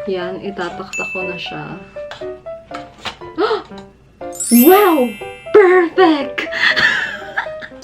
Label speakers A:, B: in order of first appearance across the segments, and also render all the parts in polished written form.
A: Yan, itataktak ko na siya. Wow! Perfect!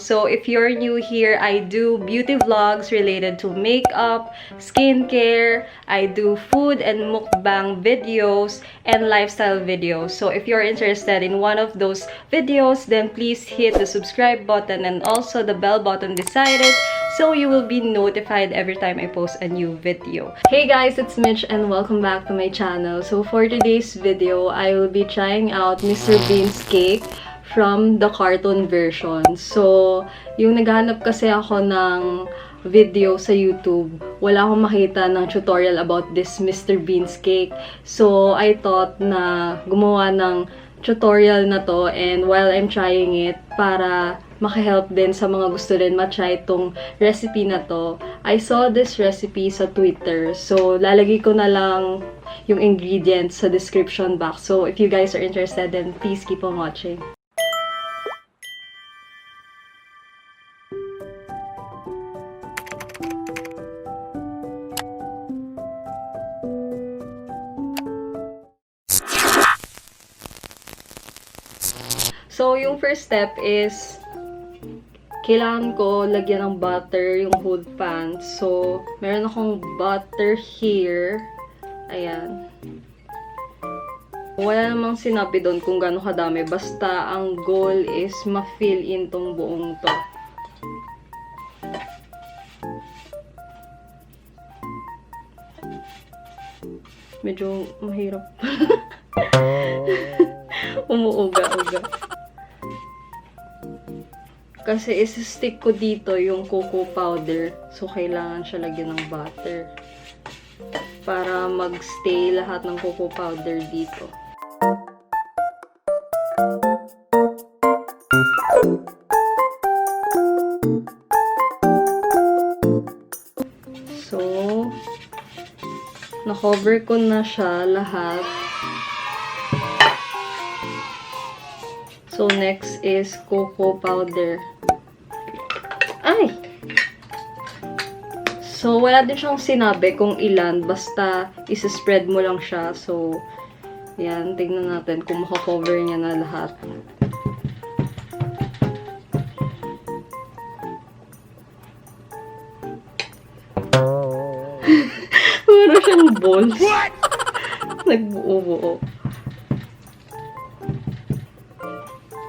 A: So, if you're new here, I do beauty vlogs related to makeup, skincare, I do food and mukbang videos, and lifestyle videos. So, if you're interested in one of those videos, then please hit the subscribe button and also the bell button beside it, so you will be notified every time I post a new video. Hey guys, it's Mitch and welcome back to my channel. So, for today's video, I will be trying out Mr. Bean's cake from the cartoon version. So, yung naghanap kasi ako ng video sa YouTube, wala akong makita ng tutorial about this Mr. Bean's cake. So, I thought na gumawa ng tutorial na to, and while I'm trying it, para makahelp din sa mga gusto din matry itong recipe na to, I saw this recipe sa Twitter. So, lalagay ko na lang yung ingredients sa description box. So, if you guys are interested, then please keep on watching. So, yung first step is, kailangan ko lagyan ng butter yung whole pan. So, meron akong butter here. Ayan. Wala namang sinabi doon kung gaano kadami. Basta, ang goal is ma-fill in tong buong to. Medyo mahirap. Umuuga-uga. Kasi isi-stick ko dito yung cocoa powder. So, kailangan siya lagyan ng butter. Para mag-stay lahat ng cocoa powder dito. So, na-cover ko na siya lahat. So, next is cocoa powder. Ay! So, wala din siyang sinabi kung ilan. Basta, isa-spread mo lang siya. So, yan. Tignan natin kung makakover niya na lahat. Wala siyang balls. Nagbuo-buo.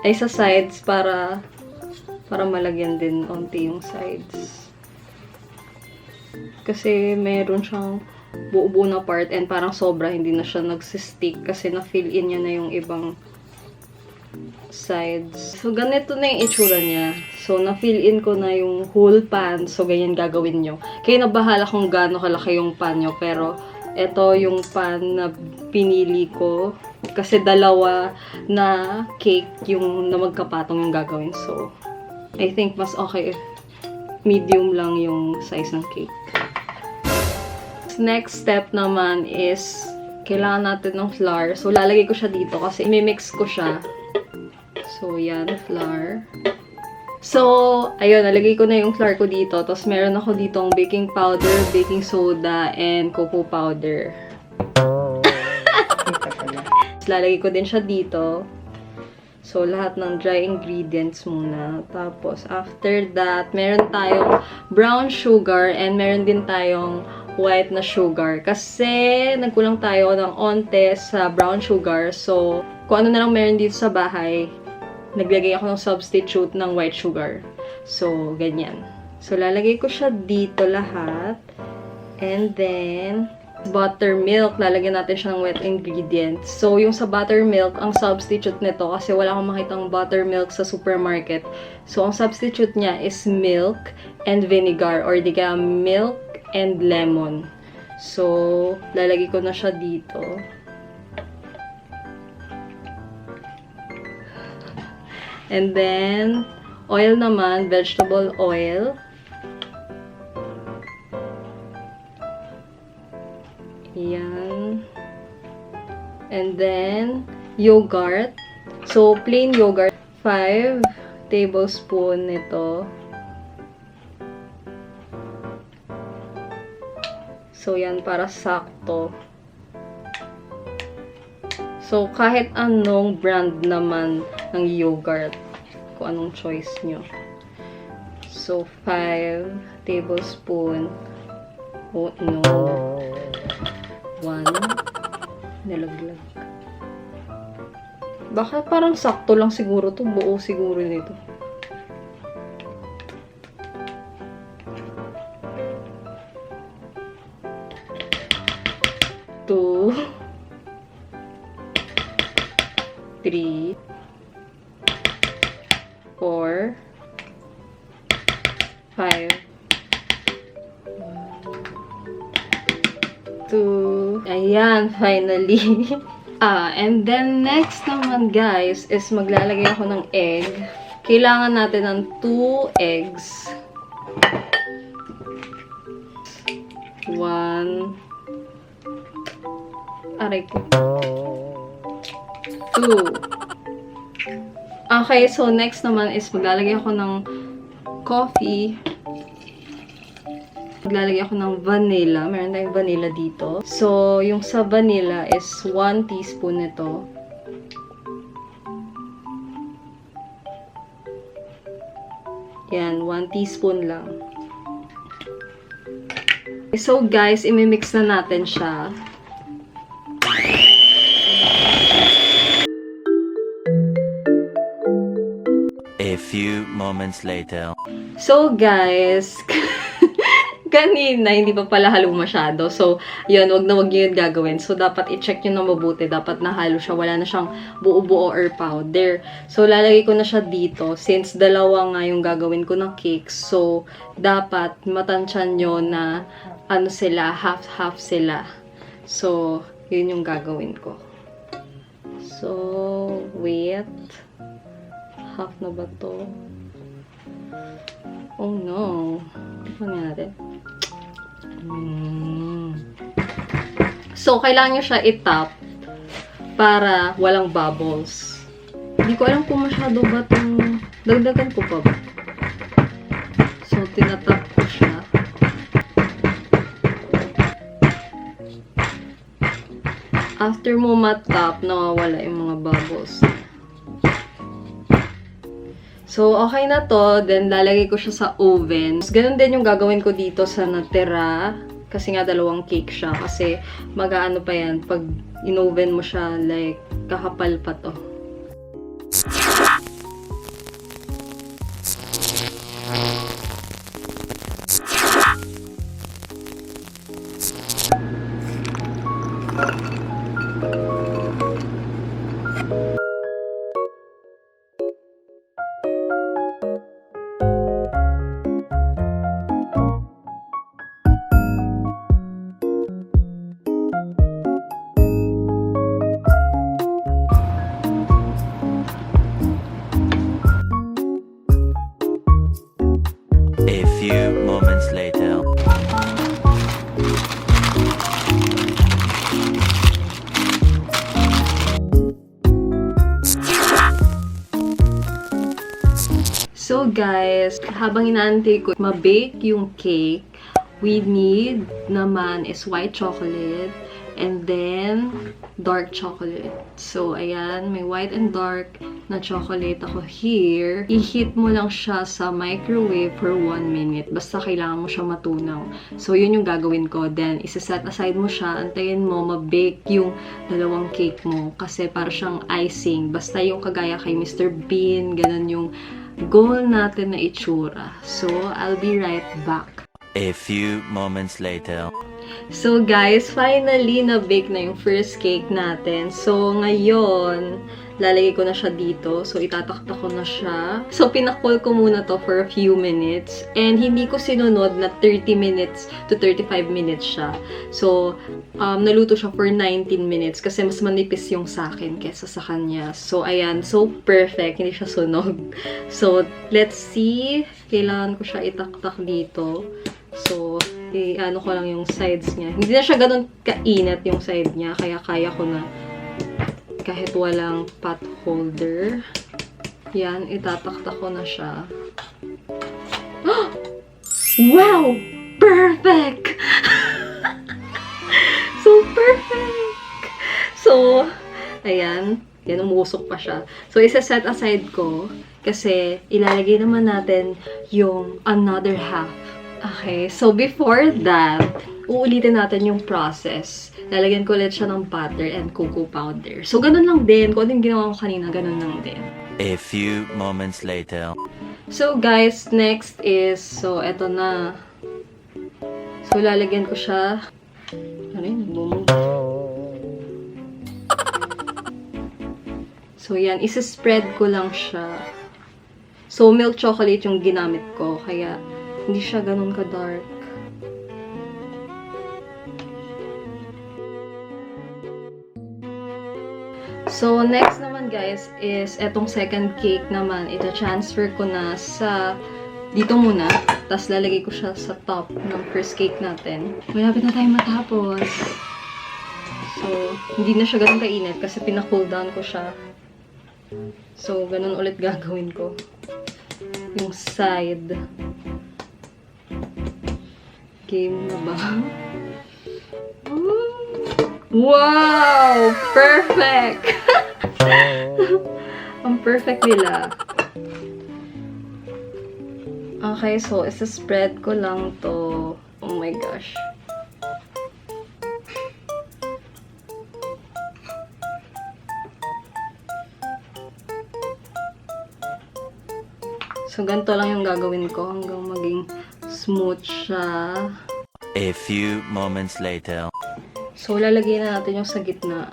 A: Ay, sa sides para malagyan din onti yung sides. Kasi meron siyang buo-buo na part and parang sobra hindi na siya nagsistick kasi na-fill in niya na yung ibang sides. So, ganito na yung itsura niya. So, na-fill in ko na yung whole pan. So, ganyan gagawin nyo. Kayo na bahala kung gaano kalaki yung pan nyo. Pero, ito yung pan na pinili ko. Kasi dalawa na cake yung na magkapatong yung gagawin. So, I think mas okay if medium lang yung size ng cake. Next step naman is, kailangan natin ng flour. So, lalagay ko siya dito kasi imimix ko siya. So, yan, flour. So, ayun, nalagay ko na yung flour ko dito. Tapos, meron ako ditong baking powder, baking soda, and cocoa powder. Lalagay ko din siya dito. So, lahat ng dry ingredients muna. Tapos, after that, meron tayong brown sugar and meron din tayong white na sugar. Kasi, nagkulang tayo ng onte sa brown sugar. So, kung ano na lang meron dito sa bahay, naglagay ako ng substitute ng white sugar. So, ganyan. So, lalagay ko siya dito lahat. And then, buttermilk. Lalagyan natin siya ng wet ingredients. So, yung sa buttermilk, ang substitute nito, kasi wala akong makitang buttermilk sa supermarket. So, ang substitute niya is milk and vinegar or di kaya milk and lemon. So, lalagay ko na siya dito. And then, oil naman, vegetable oil. Yan. And then, yogurt. So, plain yogurt. 5 tablespoon nito. So, yan, para sakto. So, kahit anong brand naman ng yogurt, kung anong choice nyo. So, 5 tablespoon oat milk. 1 nilaglag. Baka parang sakto lang siguro to. Buo siguro nito. Two, 3, 4, 5, 2. Ayan, finally. And then next naman guys is maglalagay ako ng egg. Kailangan natin ng 2 eggs. 1. Aray ko. 2. Okay, so next naman is maglalagay ako ng coffee. Maglalagay ako ng vanilla. Meron tayong vanilla dito. So, yung sa vanilla is 1 teaspoon nito. Yan, 1 teaspoon lang. So, guys, imimix na natin siya.
B: A few moments later.
A: So, guys, kanina, hindi pa pala halo masyado. So, yun, wag nyo yun gagawin. So, dapat i-check nyo na mabuti. Dapat nahalo siya. Wala na siyang buo-buo or powder. So, lalagay ko na siya dito. Since dalawa nga yung gagawin ko ng cake. So, dapat matansyan nyo na ano sila, half-half sila. So, yun yung gagawin ko. So, wait. Half na ba to? Oh no. Ano natin? So, kailangan nyo siya i-tap para walang bubbles. Hindi ko alam kung masyado ba itong... Dagdagan ko pa ba? So, tinatap ko siya. After mo matap, nawawala yung mga bubbles. So, okay na to. Then, lalagay ko siya sa oven. Ganun din yung gagawin ko dito sa natira. Kasi nga, dalawang cake siya. Kasi, mag-aano pa yan. Pag in-oven mo siya, like, kakapal pa to.
B: A few moments later.
A: So guys, habang inaantay ko ma-bake yung cake, we need naman is white chocolate and then dark chocolate. So ayan, may white and dark na chocolate ako here. I-heat mo lang siya sa microwave for 1 minute. Basta kailangan mo siya matunaw. So yun yung gagawin ko. Then isa-set aside mo siya. Antayin mo ma-bake yung dalawang cake mo. Kasi para siyang icing. Basta yung kagaya kay Mr. Bean, ganun yung goal natin na itsura. So, I'll be right back.
B: A few moments later.
A: So, guys, finally, na-bake na yung first cake natin. So, ngayon, lalagay ko na siya dito. So, itatakta ko na siya. So, pinakpol ko muna to for a few minutes. And hindi ko sinunod na 30 minutes to 35 minutes siya. So, naluto siya for 19 minutes kasi mas manipis yung sa akin kesa sa kanya. So, ayan. So, perfect. Hindi siya sunog. So, let's see. Kailangan ko siya itaktak dito. So, ano ko lang yung sides niya. Hindi na siya ganun kainat yung side niya. Kaya kaya ko na kahit walang pot holder. Yan, itatakta ko na siya. Wow! Perfect! So, perfect! So, Ayan. Yan, umusok pa siya. So, isa-set aside ko kasi ilalagay naman natin yung another half. Okay, so before that, uulitin natin yung process. Lalagyan ko ulit siya ng butter and cocoa powder. So, ganun lang din. Kung ano yung ginawa ko kanina, ganun lang din.
B: A few moments later.
A: So, guys, next is, so, eto na. So, lalagyan ko siya. Ano yun? Boom. So, yan. Isa-spread ko lang siya. So, milk chocolate yung ginamit ko. Kaya, hindi siya ganun ka-dark. So, next naman guys is etong second cake naman. Ita-transfer ko na sa dito muna. Tapos lalagay ko siya sa top ng first cake natin. Malapit na tayo matapos. So, hindi na siya ganun kainit kasi pina-cool down ko siya. So, ganun ulit gagawin ko. Yung side. Game na ba? Wow! Perfect! Ang perfect nila. Okay, so isa-spread ko lang to. Oh my gosh. So, ganito lang yung gagawin ko hanggang maging smooth siya.
B: A few moments later.
A: So, lalagyan na natin yung sa gitna.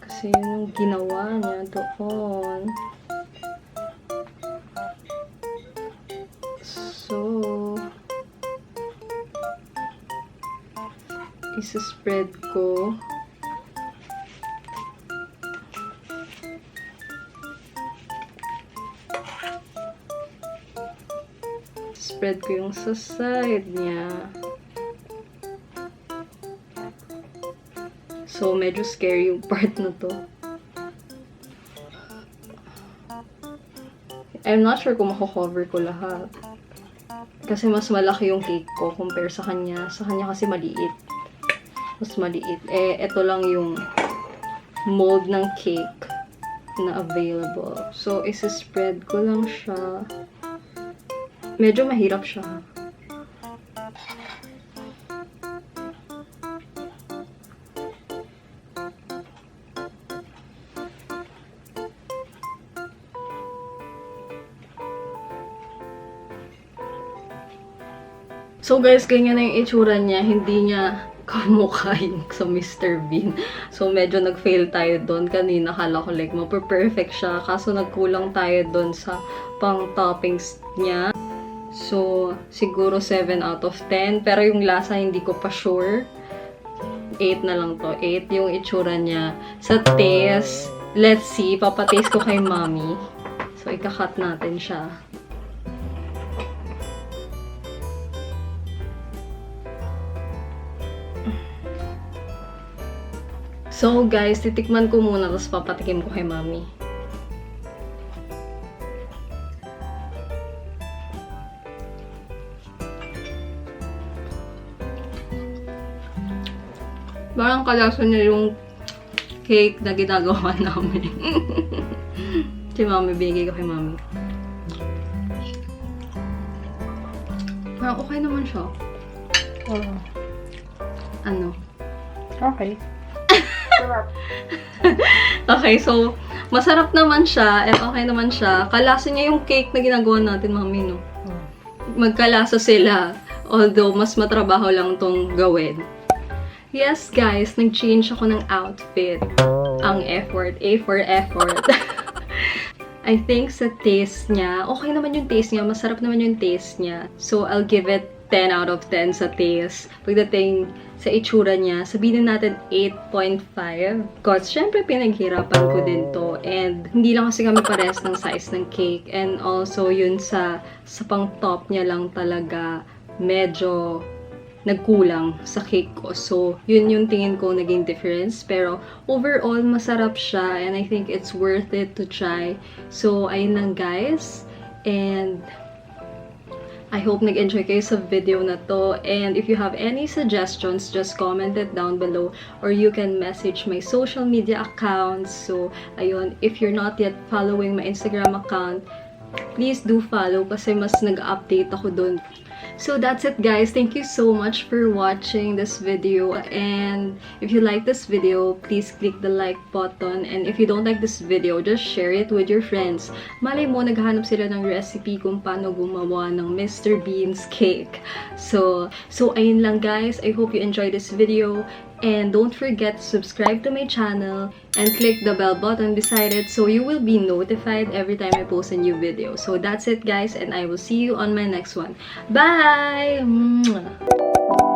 A: Kasi yun yung ginawa niya doon. So, isa-spread ko. Spread ko yung sa side niya. So, medyo scary yung part na to. I'm not sure kung mako-cover ko lahat. Kasi mas malaki yung cake ko compare sa kanya. Sa kanya kasi maliit. Mas maliit. Eh, ito lang yung mold ng cake na available. So, isa-spread ko lang siya. Medyo mahirap siya. So guys, ganyan na yung itsura niya. Hindi niya kamukha yung sa Mr. Bean. So medyo nag-fail tayo doon. Kanina kala ko like mape-perfect siya. Kaso nagkulang tayo doon sa pang-toppings niya. So siguro 7 out of 10. Pero yung lasa hindi ko pa sure. 8 na lang to. 8 yung itsura niya. Sa taste, let's see. Papataste ko kay mommy. So ika-cut natin siya. So guys, titikman ko muna tapos papatikim ko kay mommy. Parang kalasa niya yung cake na ginagawa namin. Si mommy, binigay ko kay mommy. Parang okay naman siya.
C: Oh.
A: Ano?
C: Okay.
A: Okay, so, masarap naman siya, and okay naman siya. Kalasa niya yung cake na ginagawa natin, mami, no? Magkalasa sila, although mas matrabaho lang tong gawin. Yes, guys, nag-change ako ng outfit. Ang effort, A for effort. I think sa taste niya, okay naman yung taste niya, masarap naman yung taste niya. So, I'll give it 10 out of 10 sa taste. Pagdating sa itsura niya, sabihin natin 8.5. Because, syempre, pinaghirapan ko din to. And, hindi lang kasi kami pares ng size ng cake. And also, yun sa pang-top niya lang talaga, medyo nagkulang sa cake ko. So, yun yung tingin ko naging difference. Pero, overall, masarap siya. And I think it's worth it to try. So, ayun lang guys. And, I hope nag-enjoy kayo sa video na to. And if you have any suggestions, just comment it down below. Or you can message my social media accounts. So, ayun, if you're not yet following my Instagram account, please do follow kasi mas nag-update ako dun. So that's it guys. Thank you so much for watching this video. And if you like this video, please click the like button. And if you don't like this video, just share it with your friends. Malay mo, naghahanap sila ng recipe kung paano gumawa ng Mr. Bean's cake. So ayun lang guys. I hope you enjoyed this video. And don't forget to subscribe to my channel and click the bell button beside it so you will be notified every time I post a new video. So that's it guys, and I will see you on my next one. Bye! Mwah.